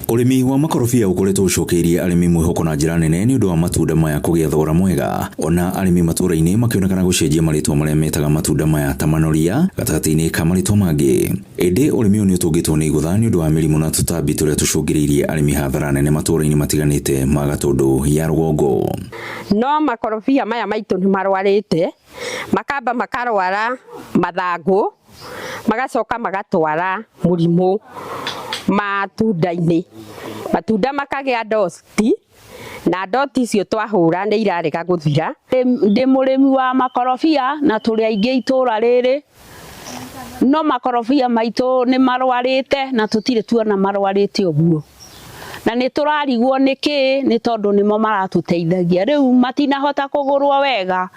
Urimi wa makorobia ukoretwo ucokeirie arimi mwihoko na njira nene ni undu wa matunda maya kugia thogora mwega, ona arimi matũra-inĩ makionekana gucenjia maritwa maria metaga matunda maya ta manoria gatagati-inĩ ka maritwa mangi. Indi urimi uyu ni utungitwo ni igutha ni undu wa mirimu na tutambi turia tucungiriirie arimi hathara nene matũra-inĩ matiganite ma Gatundu ya Rũgongo. No makorobia maya maitu ni marwarite, makamba makarwara mathangu, magacoka magatwara murimu matunda-inĩ, matunda makagia ndosti, na ndosti icio twahura ni irarega guthira. Ndi murimi wa makorobia na turi aingi itura riri, no makorobia maitu ni marwarite na tutire tuona marwarite uguo, na ni turarigwo niki ni tondu nimo maratuteithagia. Riu matinahota kugurwo wega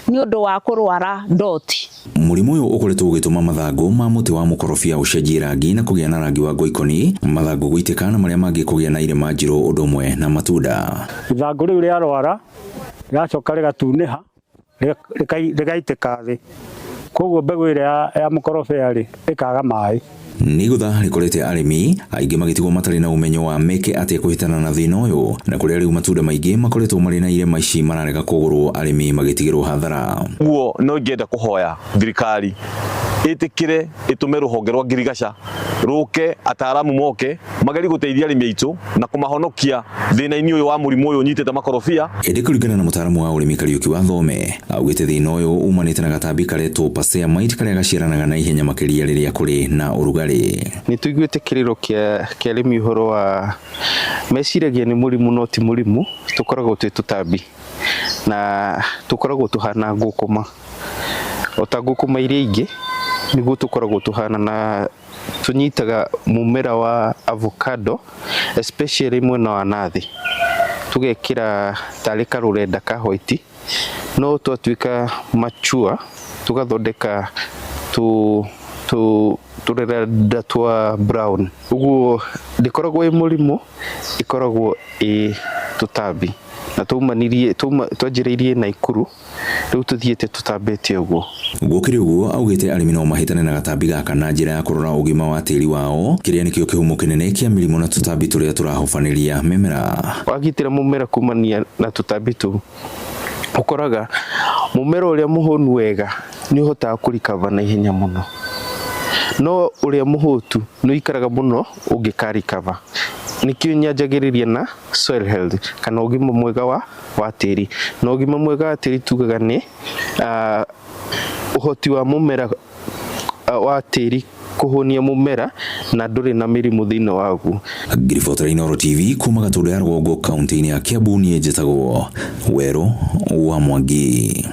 ni undu wa kurwara ndoti. Murimu uyu ukoretwo ugituma mathangu ma muti wa mukorobia ucenjie rangi na kugia na rangi wa ngoikoni, mathangu guitika na maria mangi kugia na irema njiru undu umwe na matunda. Ithangu riu riarwara riacoka rigatuniha rigaitika thi, koguo mbegu iria ya mukorobia ri ikaga mai. Ni gutha rikorete arimi aingi magitigwo matari na umenyo wa meke atia kuhitana na thina uyu, na kuria riu matunda maingi makoretwo mari na irema ici mararega kugurwo arimi magitigirwo hathara. Guo no ngienda kuhoya thirikari itikire itume ruhonge rwa ngirigaca ruke ataramu moke magari guteithia arimi aitu na kumahonokia thina-ini uyu wa murimu uyu unyitete makorobia. Indi kuringana na mutaramu wa urimi Kariuki wa Thome, augite thina uyu umanite na gatambi karetwo pasea mite karia gaciaranaga na ihenya makiria riria kuri na urugari. Ni tuiguite kiriro kia arimi uhoro wa meciragia ni murimu no ti murimu, tukoragwo twi tutambi na tukoragwo tuhana ngukuma, ota ngukuma iria ingi niguo tukoragwo tuhana, na tunyitaga mumera wa avocado especially mwena wa nathi, tugekira tari karurenda ka white, no twatuika mature tugathondeka turerenda twa brown. Uguo ndikoragwo i murimu, ikoragwo i tutambi, na twanjiriirie na ikuru riu tuthiete tutambite uguo. Gukiri uguo augite arimi no mahitane na gatambi gaka na njira ya kurora ugima wa tiri wao, kiria nikio kihumo kinene kia mirimu na tutambi turia turahofaniria mimera. Wagitira mumera kumania na tutambi tu, ukoraga mumera uria muhonu wega ni uhotaga kurikava na ihenya muno, no uria muhutu no ikaraga muno ungikarikava. Nikio nyanjagiriria na soil health kana ugima mwega wa tiri, na ugima mwega wa tiri tugaga ni uhoti wa mumera wa tiri kuhonia mumera na nduri na mirimu thina wagu. Ngiribotora Inooro TV kuma Gatundu ya Rũgongo kaunti-ini ya Kiambu, ni njitagwo Wero wa Mwangi.